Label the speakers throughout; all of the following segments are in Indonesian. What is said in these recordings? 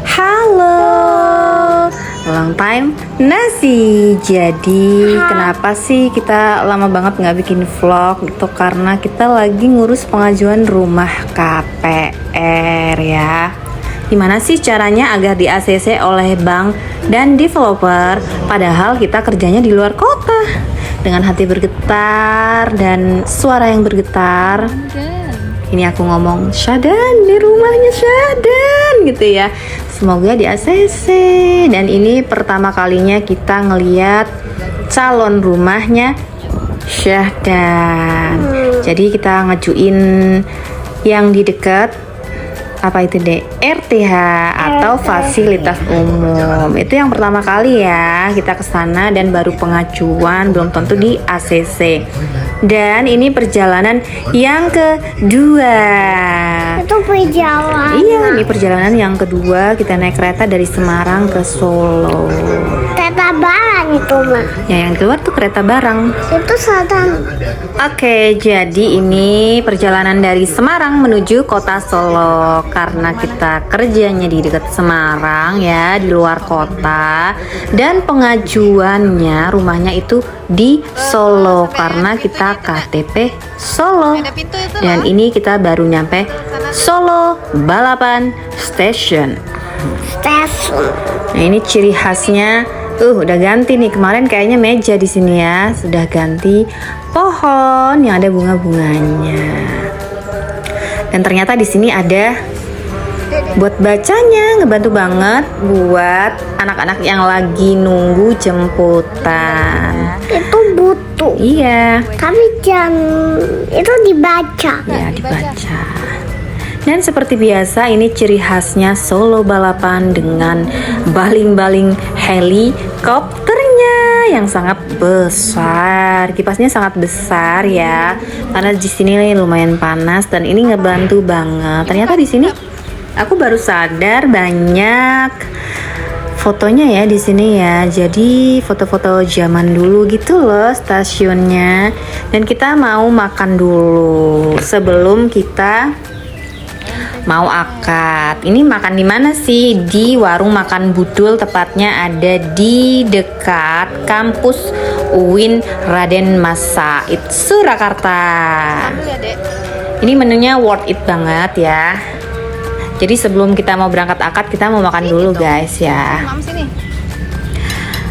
Speaker 1: Halo, long time nasi. Jadi kenapa sih kita lama banget nggak bikin vlog? Itu karena kita lagi ngurus pengajuan rumah KPR ya. Gimana sih caranya agar di ACC oleh bank dan developer, padahal kita kerjanya di luar kota? Dengan hati bergetar dan suara yang bergetar. Ini aku ngomong, Syadan, di rumahnya Syadan gitu ya. Semoga di ACC. Dan ini pertama kalinya kita ngeliat calon rumahnya Syadan. Jadi kita ngajuin yang di dekat apa itu deh, RTH atau fasilitas umum. Itu yang pertama kali ya kita kesana dan baru pengajuan, belum tentu di ACC. Dan ini perjalanan yang kedua.
Speaker 2: Itu perjalanan.
Speaker 1: Iya, ini perjalanan yang kedua. Kita naik kereta dari Semarang ke Solo.
Speaker 2: Kereta barang itu mah.
Speaker 1: Ya, yang keluar tuh kereta barang.
Speaker 2: Itu sedang.
Speaker 1: Oke, jadi ini perjalanan dari Semarang menuju kota Solo. Karena kita kerjanya di dekat Semarang ya, di luar kota. Dan pengajuannya rumahnya itu di Solo karena kita KTP Solo. Dan ini kita baru nyampe Solo Balapan Station. Nah, ini ciri khasnya. Udah ganti nih, kemarin kayaknya meja di sini ya, sudah ganti pohon yang ada bunga-bunganya. Dan ternyata di sini ada buat bacanya, ngebantu banget buat anak-anak yang lagi nunggu jemputan.
Speaker 2: Itu butuh.
Speaker 1: Iya.
Speaker 2: Tapi jangan itu dibaca.
Speaker 1: Ya, dibaca. Dan seperti biasa ini ciri khasnya Solo Balapan dengan baling-baling helikopternya yang sangat besar. Kipasnya sangat besar ya. Karena di sini lumayan panas dan ini ngebantu banget. Ternyata di sini aku baru sadar banyak fotonya ya di sini ya. Jadi foto-foto zaman dulu gitu loh stasiunnya. Dan kita mau makan dulu sebelum kita mau akad. Ini makan di mana sih? Di warung makan Budul, tepatnya ada di dekat kampus UIN Raden Mas Said Surakarta. Ini menunya worth it banget ya. Jadi sebelum kita mau berangkat akad, kita mau makan dulu guys ya.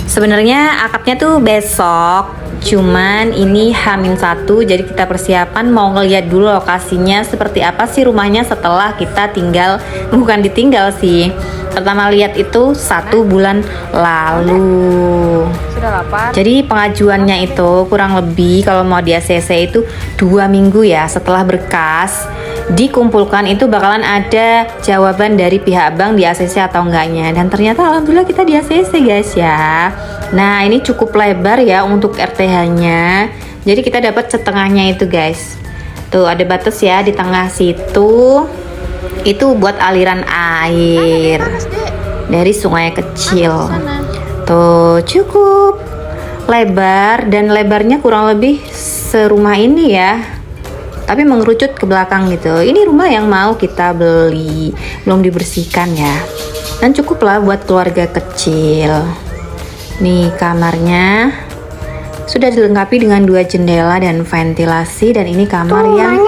Speaker 1: Sebenarnya akadnya tuh besok, cuman ini H-1, jadi kita persiapan mau ngeliat dulu lokasinya seperti apa sih rumahnya setelah kita tinggal, bukan ditinggal sih, pertama lihat itu 1 bulan lalu.
Speaker 3: Sudah lapar.
Speaker 1: Jadi pengajuannya itu kurang lebih kalau mau di ACC itu 2 minggu ya. Setelah berkas dikumpulkan itu bakalan ada jawaban dari pihak bank di ACC atau enggaknya. Dan ternyata alhamdulillah kita di ACC guys ya. Nah ini cukup lebar ya untuk RTH-nya. Jadi kita dapat setengahnya itu guys. Tuh ada batas ya di tengah situ. Itu buat aliran air dari sungai kecil. Tuh cukup lebar dan lebarnya kurang lebih serumah ini ya. Tapi mengerucut ke belakang gitu. Ini rumah yang mau kita beli, belum dibersihkan ya. Dan cukup lah buat keluarga kecil. Nih kamarnya sudah dilengkapi dengan 2 jendela dan ventilasi. Dan ini kamar yang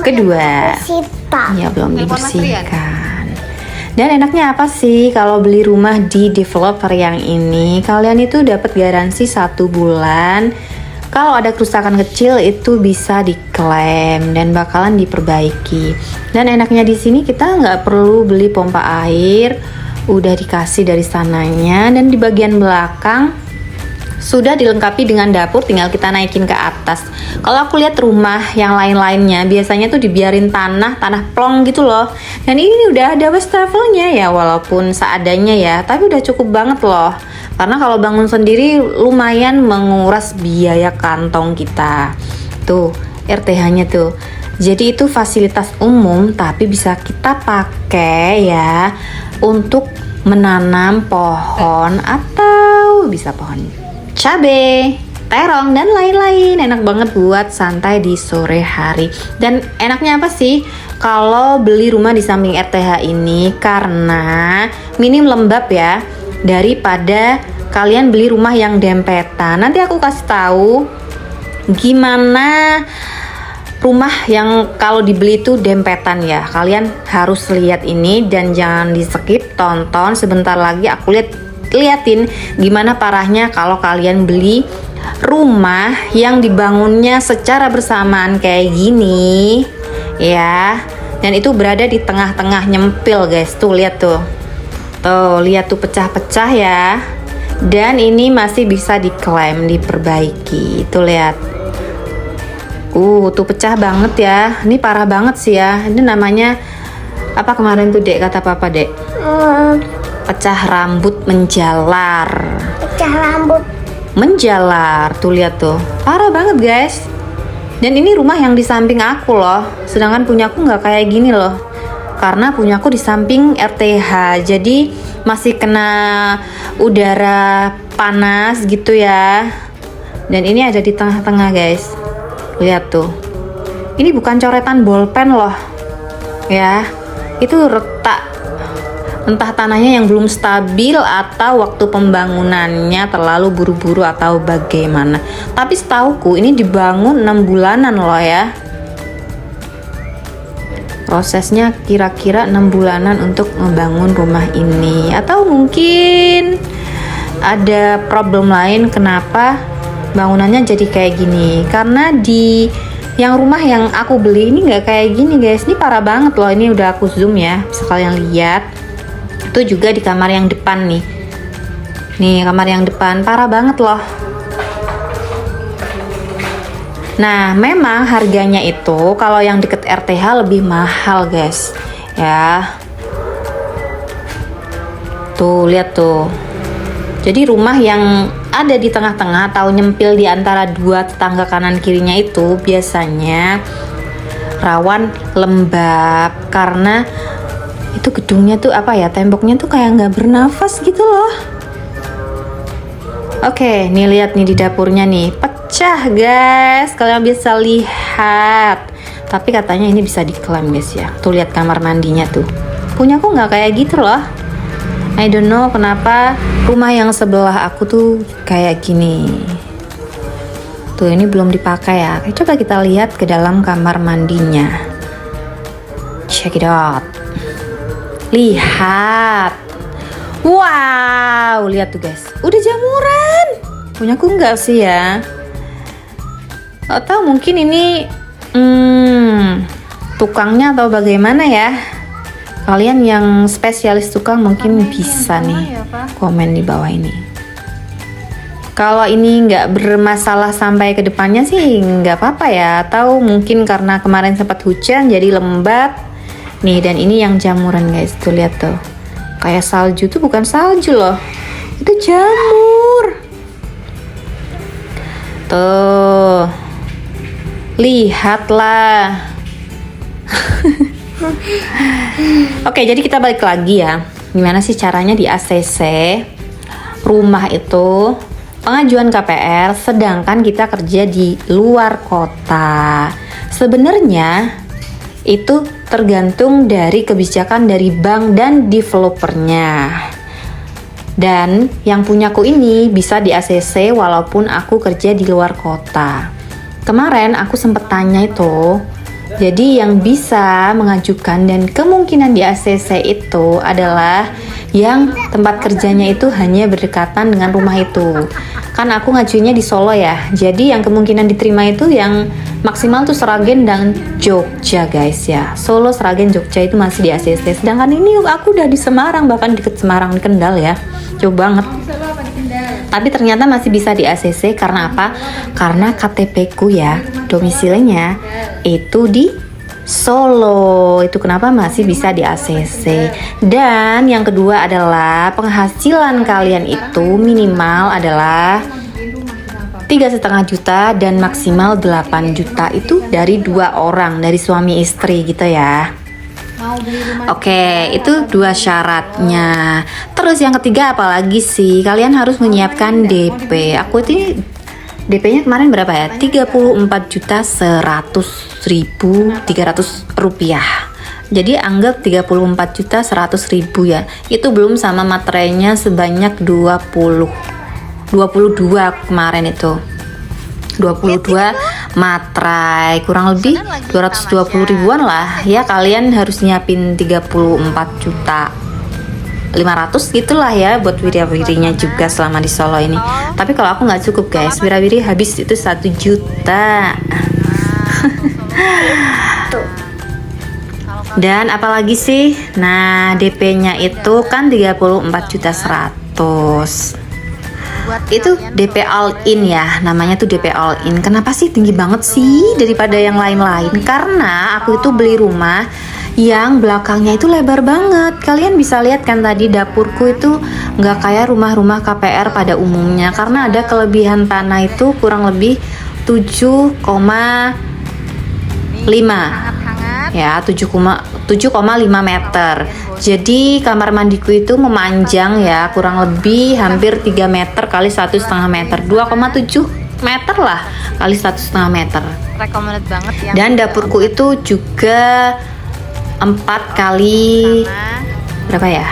Speaker 1: kedua. Ya belum dibersihkan. Dan enaknya apa sih kalau beli rumah di developer yang ini? Kalian itu dapat garansi 1 bulan. Kalau ada kerusakan kecil itu bisa diklaim dan bakalan diperbaiki. Dan enaknya di sini kita nggak perlu beli pompa air, udah dikasih dari sananya. Dan di bagian belakang sudah dilengkapi dengan dapur, tinggal kita naikin ke atas. Kalau aku lihat rumah yang lain-lainnya biasanya tuh dibiarin tanah plong gitu loh. Dan ini udah ada wastafelnya ya, walaupun seadanya ya, tapi udah cukup banget loh. Karena kalau bangun sendiri lumayan menguras biaya kantong kita. Tuh RTH-nya tuh. Jadi itu fasilitas umum tapi bisa kita pakai ya untuk menanam pohon atau bisa pohon cabai. terong dan lain-lain. Enak banget buat santai di sore hari. Dan enaknya apa sih kalau beli rumah di samping RTH ini? Karena minim lembab ya, daripada kalian beli rumah yang dempetan. Nanti aku kasih tahu gimana rumah yang kalau dibeli itu dempetan ya. Kalian harus lihat ini dan jangan di skip, tonton sebentar lagi aku liatin gimana parahnya kalau kalian beli rumah yang dibangunnya secara bersamaan kayak gini ya. Dan itu berada di tengah-tengah nyempil guys. Tuh lihat tuh. Tuh lihat tuh pecah-pecah ya. Dan ini masih bisa diklaim, diperbaiki. Tuh lihat. Tuh pecah banget ya. Ini parah banget sih ya. Ini namanya apa kemarin tuh Dek, kata Papa Dek? Pecah rambut menjalar.
Speaker 2: Pecah rambut.
Speaker 1: Menjalar. Tuh lihat tuh. Parah banget guys. Dan ini rumah yang di samping aku loh. Sedangkan punyaku nggak kayak gini loh. Karena punyaku di samping RTH. Jadi masih kena udara panas gitu ya. Dan ini ada di tengah-tengah guys. Lihat tuh. Ini bukan coretan bolpen loh. Ya. Itu retak. Entah tanahnya yang belum stabil atau waktu pembangunannya terlalu buru-buru atau bagaimana. Tapi setauku ini dibangun 6 bulanan loh ya. Prosesnya kira-kira 6 bulanan untuk membangun rumah ini. Atau mungkin ada problem lain kenapa bangunannya jadi kayak gini. Karena di yang rumah yang aku beli ini nggak kayak gini guys. Ini parah banget loh. Ini udah aku zoom ya, bisa kalian lihat. Itu juga di kamar yang depan nih. Nih kamar yang depan parah banget loh. Nah memang harganya itu kalau yang deket RTH lebih mahal guys ya. Tuh lihat tuh. Jadi rumah yang ada di tengah-tengah atau nyempil di antara dua tetangga kanan kirinya itu biasanya rawan lembab karena itu gedungnya tuh apa ya, temboknya tuh kayak nggak bernafas gitu loh. Oke, nih lihat nih di dapurnya nih pecah guys, kalian bisa lihat. Tapi katanya ini bisa diklaim guys ya. Tuh lihat kamar mandinya tuh. Punya aku nggak kayak gitu loh. I don't know kenapa rumah yang sebelah aku tuh kayak gini. Tuh ini belum dipakai ya. Coba kita lihat ke dalam kamar mandinya. Check it out. Lihat. Wow, lihat tuh guys. Udah jamuran. Punyaku enggak sih ya. Atau mungkin ini tukangnya atau bagaimana ya. Kalian yang spesialis tukang mungkin bisa nih komen di bawah ini. Kalau ini nggak bermasalah sampai ke depannya sih nggak apa-apa ya. Atau mungkin karena kemarin sempat hujan jadi lembab. Nih dan ini yang jamuran guys, tuh lihat tuh. Kayak salju tuh bukan salju loh. Itu jamur. Tuh. Lihatlah. Oke, jadi kita balik lagi ya. Gimana sih caranya di ACC rumah itu pengajuan KPR sedangkan kita kerja di luar kota. Sebenarnya itu tergantung dari kebijakan dari bank dan developernya. Dan yang punyaku ini bisa di ACC walaupun aku kerja di luar kota. Kemarin aku sempat tanya itu. Jadi yang bisa mengajukan dan kemungkinan di ACC itu adalah yang tempat kerjanya itu hanya berdekatan dengan rumah itu. Kan aku ngajunya di Solo ya. Jadi yang kemungkinan diterima itu yang maksimal tuh Sragen dan Jogja guys ya. Solo, Sragen, Jogja itu masih di ACC. Sedangkan ini aku udah di Semarang, bahkan deket Semarang, di Kendal ya. Jauh banget. Tapi ternyata masih bisa di ACC karena apa? Karena KTP ku ya, domisilinya itu di Solo. Itu kenapa masih bisa di ACC. Dan yang kedua adalah penghasilan kalian itu minimal adalah 3,5 juta dan maksimal 8 juta itu dari 2 orang, dari suami istri gitu ya. Oke, itu 2 syaratnya. Terus yang ketiga apalagi sih? Kalian harus menyiapkan DP. Aku ini DP-nya kemarin berapa ya? 34.100.300 rupiah. Jadi anggap 34.100.000 ya. Itu belum sama materainya sebanyak 22 kemarin itu. 22 materai, kurang lebih 220 ribuan lah ya. Kalian harus nyiapin 34.500.000 gitulah ya buat wira-wirinya juga selama di Solo ini. Tapi kalau aku nggak cukup guys, wira-wiri habis itu 1 juta. Dan apalagi sih? Nah, DP-nya itu kan 34.100.000. Itu DP all in ya, namanya tuh DP all in. Kenapa sih tinggi banget sih daripada yang lain-lain? Karena aku itu beli rumah yang belakangnya itu lebar banget. Kalian bisa lihat kan tadi dapurku itu nggak kayak rumah-rumah KPR pada umumnya, karena ada kelebihan tanah itu kurang lebih 7,5 ya, 7,5 meter. Jadi kamar mandiku itu memanjang ya, kurang lebih hampir 3 meter kali 1,5 meter, 2,7 meter lah kali 1,5 meter.
Speaker 3: Recommended banget ya.
Speaker 1: Dan dapurku itu juga 4 kali berapa ya?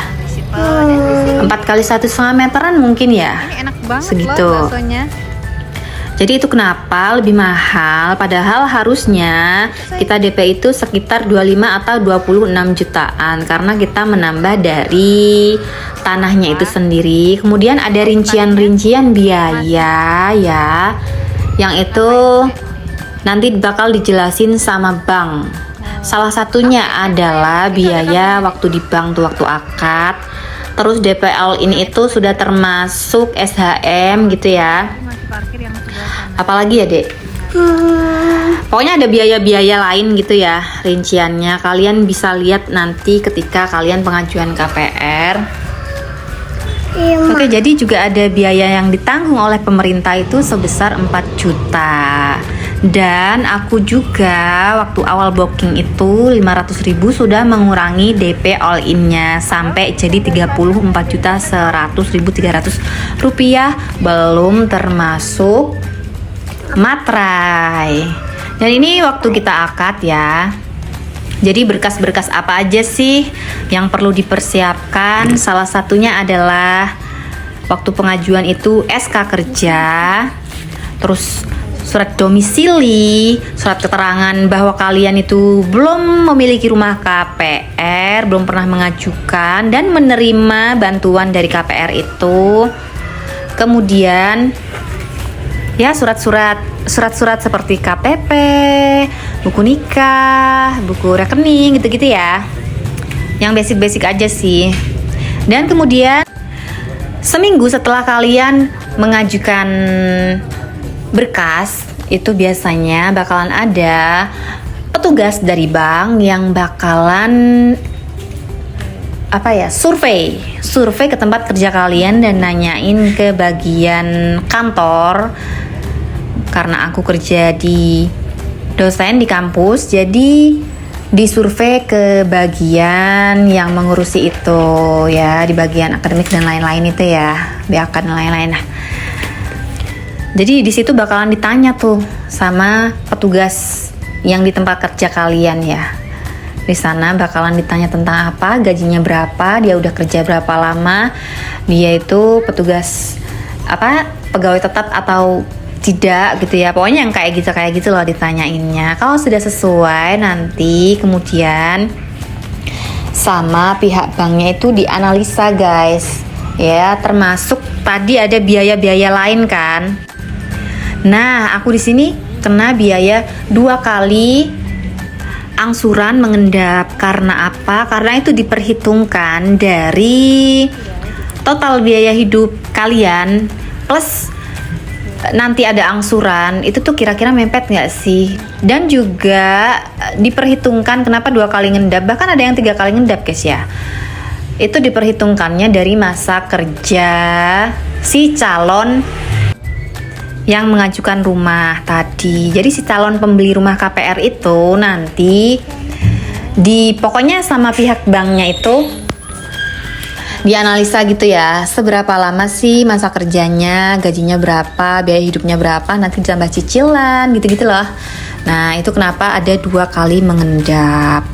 Speaker 1: 4 kali 1,5 meteran mungkin ya.
Speaker 3: Ini enak banget
Speaker 1: segitu.
Speaker 3: loh baksonya.
Speaker 1: Jadi itu kenapa lebih mahal, padahal harusnya kita DP itu sekitar 25 atau 26 jutaan karena kita menambah dari tanahnya itu sendiri. Kemudian ada rincian-rincian biaya ya, yang itu nanti bakal dijelasin sama bank. Salah satunya adalah biaya waktu di bank tuh, waktu akad. Terus DPL ini itu sudah termasuk SHM gitu ya.
Speaker 3: Parkir yang sebelah sana.
Speaker 1: Apalagi ya dek? Pokoknya ada biaya-biaya lain gitu ya rinciannya. Kalian bisa lihat nanti ketika kalian pengajuan KPR. Oke, jadi juga ada biaya yang ditanggung oleh pemerintah itu sebesar 4 juta. Dan aku juga waktu awal booking itu 500.000 sudah mengurangi DP all in-nya sampai jadi 34.100.300 rupiah, belum termasuk materai. Dan ini waktu kita akad ya. Jadi berkas-berkas apa aja sih yang perlu dipersiapkan? Salah satunya adalah waktu pengajuan itu SK kerja, terus surat domisili, surat keterangan bahwa kalian itu belum memiliki rumah KPR, belum pernah mengajukan dan menerima bantuan dari KPR itu. Kemudian ya surat-surat seperti KTP, buku nikah, buku rekening gitu-gitu ya. Yang basic-basic aja sih. Dan kemudian seminggu setelah kalian mengajukan berkas, itu biasanya bakalan ada petugas dari bank yang bakalan survei ke tempat kerja kalian dan nanyain ke bagian kantor. Karena aku kerja di dosen di kampus, jadi disurvei ke bagian yang mengurusi itu ya, di bagian akademik dan lain-lain itu ya, BAK dan lain-lain. Jadi di situ bakalan ditanya tuh sama petugas yang di tempat kerja kalian ya. Di sana bakalan ditanya tentang apa, gajinya berapa, dia udah kerja berapa lama, dia itu petugas pegawai tetap atau tidak gitu ya. Pokoknya yang kayak gitu loh ditanyainnya. Kalau sudah sesuai, nanti kemudian sama pihak banknya itu dianalisa guys. Ya, termasuk tadi ada biaya-biaya lain kan. Nah, aku di sini kena biaya 2 kali angsuran mengendap. Karena apa? Karena itu diperhitungkan dari total biaya hidup kalian plus nanti ada angsuran. Itu tuh kira-kira mepet nggak sih? Dan juga diperhitungkan kenapa 2 kali ngendap, bahkan ada yang 3 kali ngendap guys ya. Itu diperhitungkannya dari masa kerja si calon yang mengajukan rumah tadi. Jadi si calon pembeli rumah KPR itu nanti pokoknya sama pihak banknya itu dianalisa gitu ya, seberapa lama sih masa kerjanya, gajinya berapa, biaya hidupnya berapa, nanti ditambah cicilan gitu-gitu loh. Nah itu kenapa ada 2 kali mengendap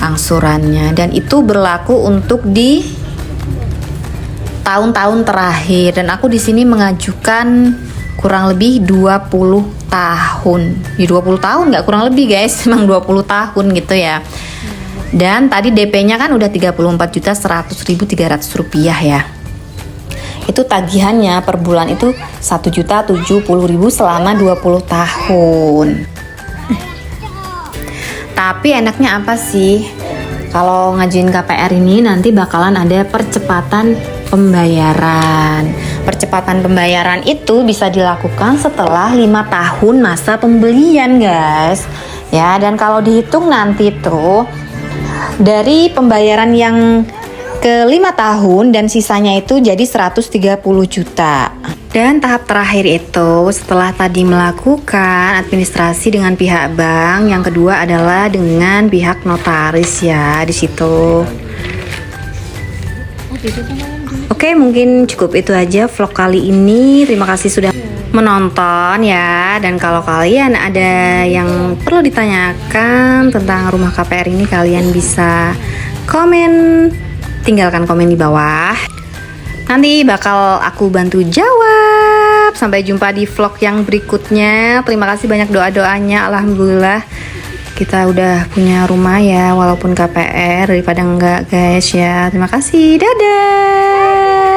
Speaker 1: angsurannya, dan itu berlaku untuk di tahun-tahun terakhir. Dan aku di sini mengajukan kurang lebih 20 tahun. Ya 20 tahun nggak kurang lebih guys, memang 20 tahun gitu ya. Dan tadi DP-nya kan udah 34.100.300 rupiah ya. Itu tagihannya per bulan itu 1.070.000 selama 20 tahun. Tapi enaknya apa sih? Kalau ngajuin KPR ini nanti bakalan ada percepatan pembayaran. Percepatan pembayaran itu bisa dilakukan setelah 5 tahun masa pembelian guys. Ya, dan kalau dihitung nanti tuh dari pembayaran yang ke 5 tahun dan sisanya itu jadi 130 juta. Dan tahap terakhir itu setelah tadi melakukan administrasi dengan pihak bank, yang kedua adalah dengan pihak notaris ya di situ. Oke, mungkin cukup itu aja vlog kali ini. Terima kasih sudah menonton ya. Dan kalau kalian ada yang perlu ditanyakan tentang rumah KPR ini, kalian bisa komen, tinggalkan komen di bawah. Nanti bakal aku bantu jawab. Sampai jumpa di vlog yang berikutnya. Terima kasih banyak doa-doanya. Alhamdulillah kita udah punya rumah ya, walaupun KPR daripada enggak guys ya. Terima kasih. Dadah.